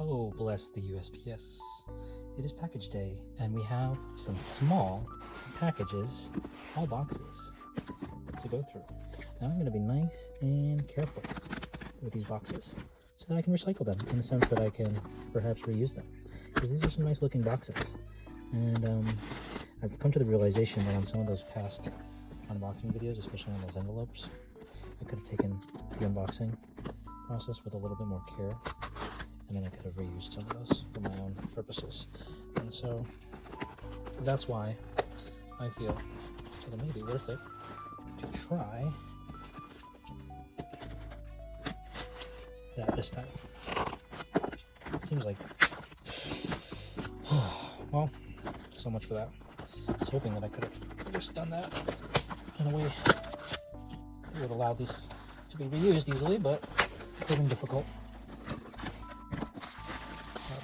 Oh, bless the USPS. It is package day, and we have some small packages, all boxes, to go through. Now I'm going to be nice and careful with these boxes so that I can recycle them in the sense that I can perhaps reuse them. Because these are some nice looking boxes. And I've come to the realization that on some of those past unboxing videos, especially on those envelopes, I could have taken the unboxing process with a little bit more care, and then I could have reused some of those for my own purposes. And so that's why I feel that it may be worth it to try that this time. It seems like, well, so much for that. I was hoping that I could have just done that in a way that would allow these to be reused easily, but it's proving difficult.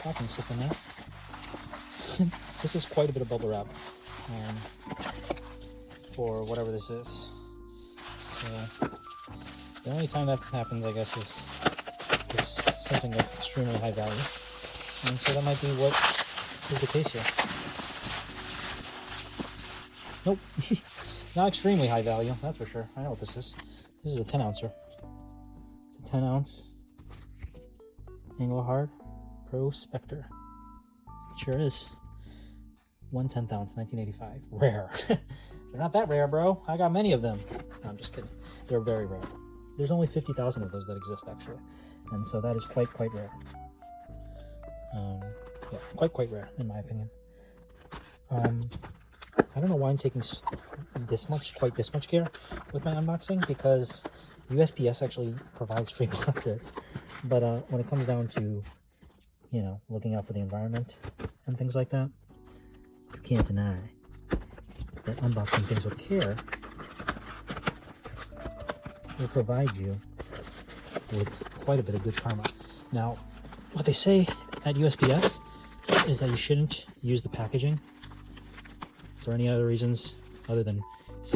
Packing slip in there. This is quite a bit of bubble wrap for whatever this is. So the only time that happens, I guess, is something of extremely high value, and so that might be what is the case here. Nope, not extremely high value, that's for sure. I know what this is. This is a 10-ouncer. It's a 10-ounce Engelhard Prospector. It sure is. 1/10 ounce, 1985. Rare. They're not that rare, bro. I got many of them. No, I'm just kidding. They're very rare. There's only 50,000 of those that exist, actually. And so that is quite rare. Yeah, quite rare, in my opinion. I don't know why I'm taking this much care with my unboxing, because USPS actually provides free boxes. But when it comes down to, you know, looking out for the environment and things like that, you can't deny that unboxing things with care will provide you with quite a bit of good karma. Now, what they say at USPS is that you shouldn't use the packaging for any other reasons other than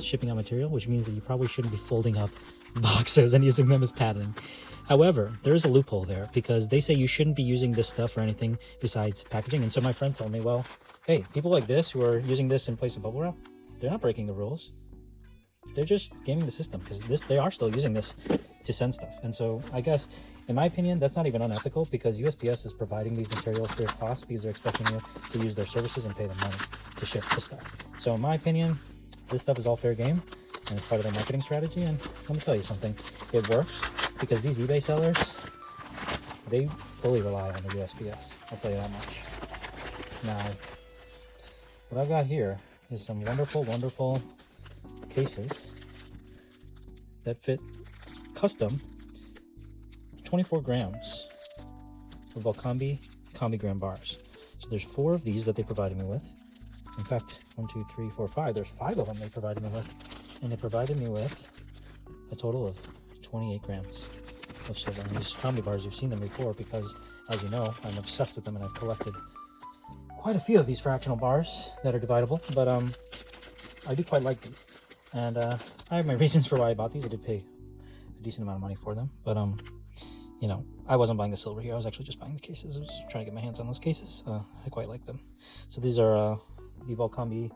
shipping out material, which means that you probably shouldn't be folding up boxes and using them as padding. However, there is a loophole there, because they say you shouldn't be using this stuff for anything besides packaging. And so my friend told me, well, hey, people like this who are using this in place of bubble wrap, they're not breaking the rules. They're just gaming the system, because they are still using this to send stuff. And so I guess, in my opinion, that's not even unethical, because USPS is providing these materials free of cost because they're expecting you to use their services and pay them money to ship the stuff. So in my opinion, this stuff is all fair game, and it's part of their marketing strategy. And let me tell you something, it works, because these eBay sellers, they fully rely on the USPS. I'll tell you that much. Now, what I've got here is some wonderful cases that fit custom 24 grams of Volcani combigram bars. So there's 4 of these that they provided me with. In fact, 1, 2, 3, 4, 5. There's 5 of them they provided me with. And they provided me with a total of 28 grams of silver. And these combi bars, you've seen them before, because, as you know, I'm obsessed with them, and I've collected quite a few of these fractional bars that are dividable. But I do quite like these. And I have my reasons for why I bought these. I did pay a decent amount of money for them. But, you know, I wasn't buying the silver here. I was actually just buying the cases. I was trying to get my hands on those cases. I quite like them. So these are the Volcani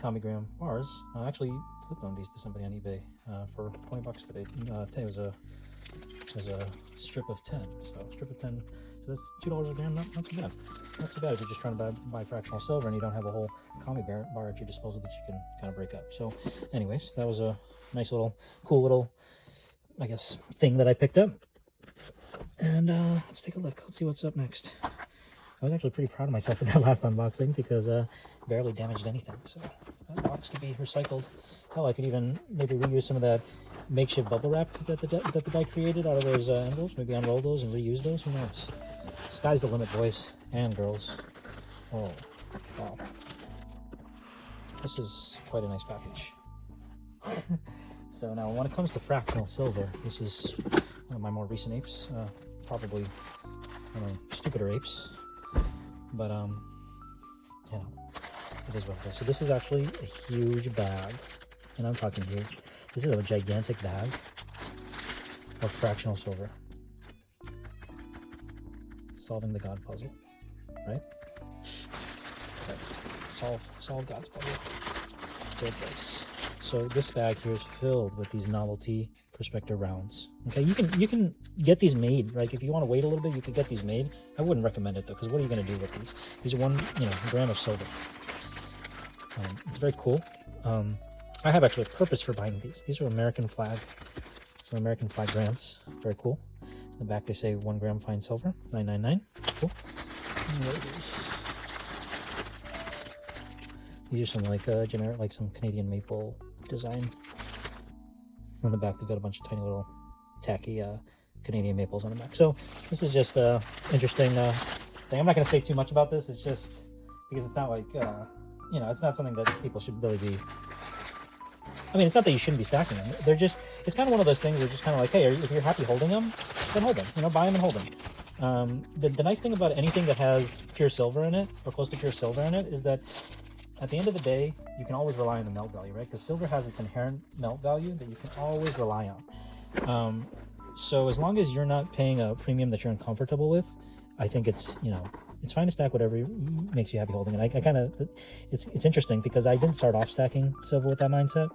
combigram bars. I actually flipped on these to somebody on eBay for $20 today. It was a strip of 10. So strip of 10. So that's $2 a gram. Not too bad. Not too bad if you're just trying to buy fractional silver and you don't have a whole combi bar at your disposal that you can kind of break up. So anyways, that was a nice little, cool little, I guess, thing that I picked up. And let's take a look. Let's see what's up next. I was actually pretty proud of myself with that last unboxing, because barely damaged anything. So that box could be recycled. Hell, I could even maybe reuse some of that makeshift bubble wrap that the guy created out of those envelopes. Maybe unroll those and reuse those. Who knows? Sky's the limit, boys and girls. Oh, wow. this is quite a nice package. So now when it comes to fractional silver, this is one of my more recent apes, probably stupider apes, but you know, it is what it is. So this is actually a huge bag, and I'm talking huge. This is a gigantic bag of fractional silver. Solving the God puzzle, right? Solve God's puzzle. Good place. So this bag here is filled with these novelty Prospector rounds. Okay, you can get these made. Like if you want to wait a little bit, you could get these made. I wouldn't recommend it though, because what are you going to do with these? These are 1 gram of silver. It's very cool. I have actually a purpose for buying these. These are American flag, so American flag grams. Very cool. In the back they say 1 gram fine silver, 999. Cool. And there it is. These are some like generic, like some Canadian maple design. On the back they've got a bunch of tiny little tacky Canadian maples on the back. So this is just a interesting thing. I'm not going to say too much about this. It's just because it's not like it's not something that people should really be. I mean, it's not that you shouldn't be stacking them. They're just, it's kind of one of those things. They're just kind of like, hey, if you're happy holding them, then hold them. Buy them and hold them. The nice thing about anything that has pure silver in it, or close to pure silver in it, is that at the end of the day, you can always rely on the melt value, right? Because silver has its inherent melt value that you can always rely on. So as long as you're not paying a premium that you're uncomfortable with, I think it's, it's fine to stack whatever makes you happy holding it. I kind of, it's interesting because I didn't start off stacking silver with that mindset,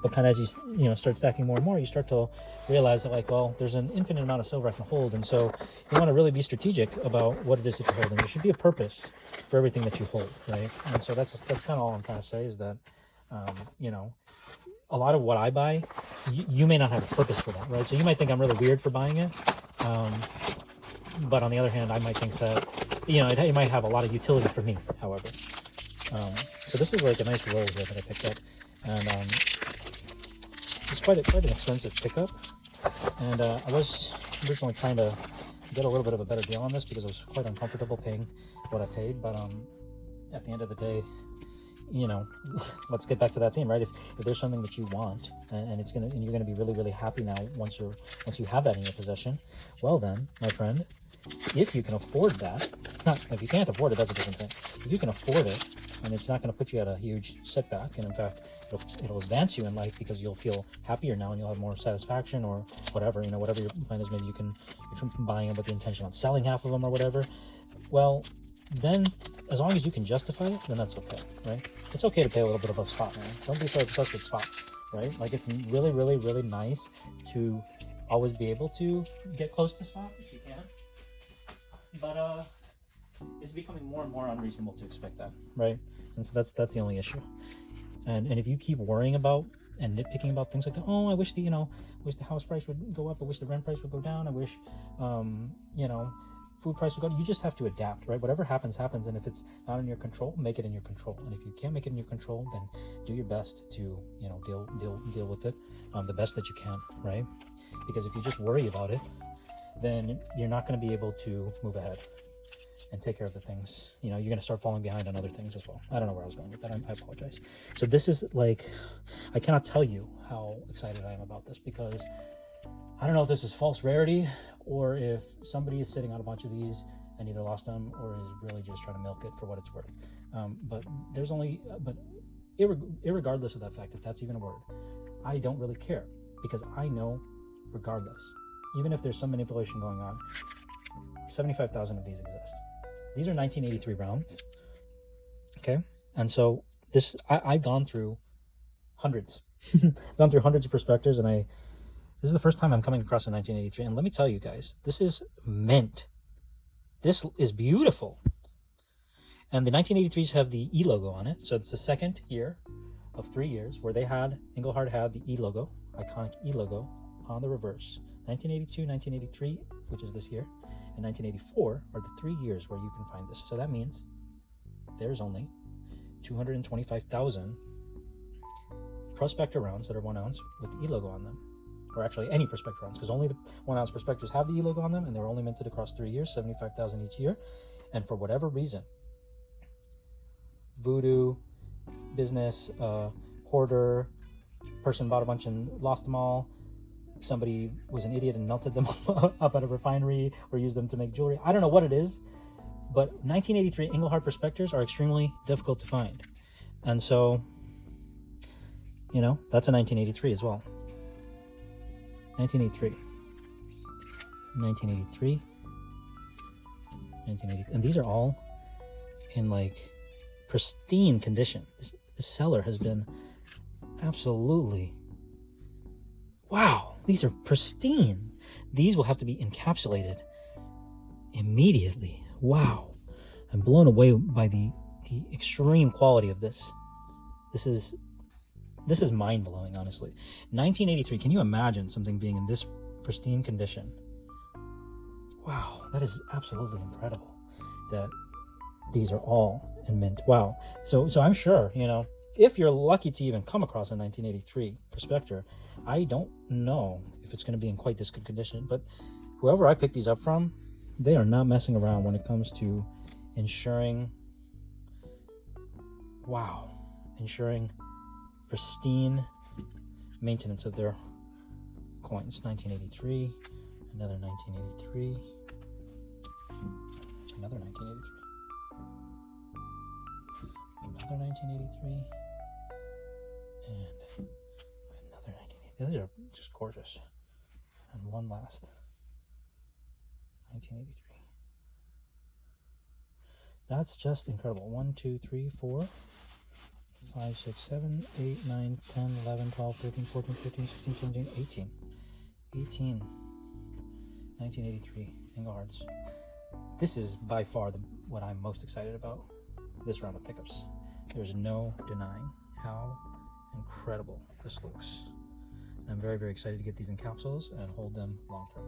but kind of as you start stacking more and more, you start to realize that like, well, there's an infinite amount of silver I can hold, and so you want to really be strategic about what it is that you're holding. There should be a purpose for everything that you hold, right? And so that's kind of all I'm trying to say is that, a lot of what I buy, you may not have a purpose for that, right? So you might think I'm really weird for buying it. But on the other hand, I might think that, it might have a lot of utility for me, however. So this is like a nice roll here that I picked up. And it's quite an expensive pickup. And I was originally trying to get a little bit of a better deal on this because I was quite uncomfortable paying what I paid. But at the end of the day, let's get back to that theme, right? If there's something that you want and you're gonna be really, really happy now once you have that in your possession, well then, my friend, if you can afford that, not if you can't afford it, that's a different thing. If you can afford it and it's not going to put you at a huge setback, and in fact it'll advance you in life because you'll feel happier now and you'll have more satisfaction or whatever, whatever your plan is. Maybe you're buying them with the intention of selling half of them or whatever. Well, then as long as you can justify it, then that's okay, right? It's okay to pay a little bit above spot, man. Don't be so obsessed with spot, right? Like it's really, really, really nice to always be able to get close to spot if you can. But it's becoming more and more unreasonable to expect that, right? And so that's the only issue. And if you keep worrying about and nitpicking about things like that, oh, I wish wish the house price would go up, I wish the rent price would go down, I wish food price would go down. You just have to adapt, right? Whatever happens, and if it's not in your control, make it in your control. And if you can't make it in your control, then do your best to deal with it the best that you can, right? Because if you just worry about it, then you're not going to be able to move ahead and take care of the things. You're going to start falling behind on other things as well. I don't know where I was going with that. I apologize. So this is like, I cannot tell you how excited I am about this, because I don't know if this is false rarity or if somebody is sitting on a bunch of these and either lost them or is really just trying to milk it for what it's worth. But irregardless of that fact, if that's even a word, I don't really care, because I know regardless, even if there's some manipulation going on, 75,000 of these exist. These are 1983 rounds, okay? And so I've gone through hundreds, gone through hundreds of Prospectors, and this is the first time I'm coming across a 1983, and let me tell you guys, this is mint. This is beautiful. And the 1983s have the E logo on it, so it's the second year of 3 years where Engelhard had the E logo, iconic E logo, on the reverse. 1982, 1983, which is this year, and 1984 are the 3 years where you can find this. So that means there's only 225,000 Prospector rounds that are 1 ounce with the E logo on them. Or actually any Prospector rounds, because only the 1 ounce Prospectors have the E logo on them, and they're only minted across 3 years, 75,000 each year. And for whatever reason, Voodoo, business, hoarder, person bought a bunch and lost them all. Somebody was an idiot and melted them up at a refinery or used them to make jewelry. I don't know what it is, but 1983 Engelhard Prospectors are extremely difficult to find. And so, you know, that's a 1983 as well. 1983. 1983. 1980. And these are all in like pristine condition. This cellar has been absolutely... Wow, these are pristine. These will have to be encapsulated immediately. Wow, I'm blown away by the extreme quality of this. This is mind-blowing, honestly. 1983, can you imagine something being in this pristine condition? Wow, that is absolutely incredible that these are all in mint. Wow. So I'm sure, you know, if you're lucky to even come across a 1983 Prospector, I don't know if it's going to be in quite this good condition, but whoever I picked these up from, they are not messing around when it comes to ensuring, wow, ensuring pristine maintenance of their coins. 1983, another 1983, another 1983, another 1983, and another 1983. These are just gorgeous. And one last 1983. That's just incredible. 1, 2, 3, 4, 5, 6, 7, 8, 9, 10, 11, 12, 13, 14, 15, 16, 17, 18. 18. 1983 Engelhards. This is by far what I'm most excited about this round of pickups. There's no denying how incredible this looks. And I'm very, very excited to get these in capsules and hold them long term.